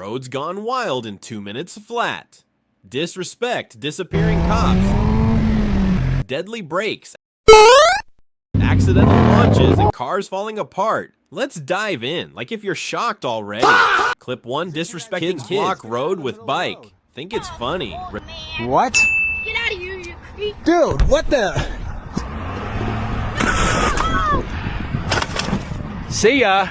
Roads gone wild in 2 minutes flat. Disrespect, disappearing cops. Deadly brakes. Accidental launches and cars falling apart. Let's dive in, like if you're shocked already. Clip 1, disrespecting kids block road with bike. Think it's funny. What? Get out of here, you creep. Dude, what the? See ya.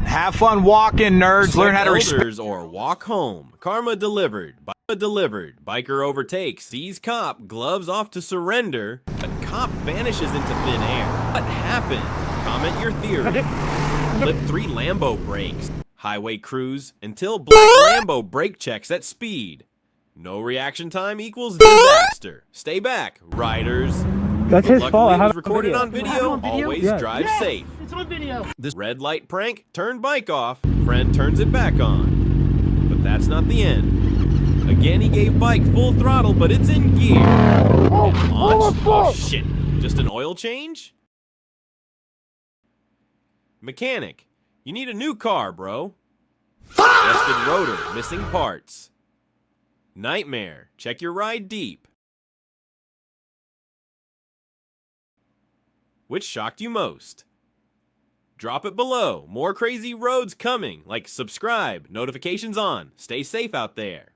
Have fun walking, nerds. Learn how to respect. Or walk home. Karma delivered. Delivered. Biker overtakes. Sees cop. Gloves off to surrender. But cop vanishes into thin air. What happened? Comment your theory. Clip 3, Lambo brakes. Highway cruise until black Lambo brake checks at speed. No reaction time equals disaster. Stay back, riders. That's his fault. I have recorded on video. Always drive safe. It's on video. This red light prank turned bike off. Friend turns it back on. But that's not the end. Again, he gave bike full throttle, but it's in gear. And launch? Oh shit! Just an oil change? Mechanic, you need a new car, bro. Rusted rotor, missing parts. Nightmare, check your ride deep. Which shocked you most? Drop it below. More crazy roads coming. Like, subscribe, notifications on. Stay safe out there.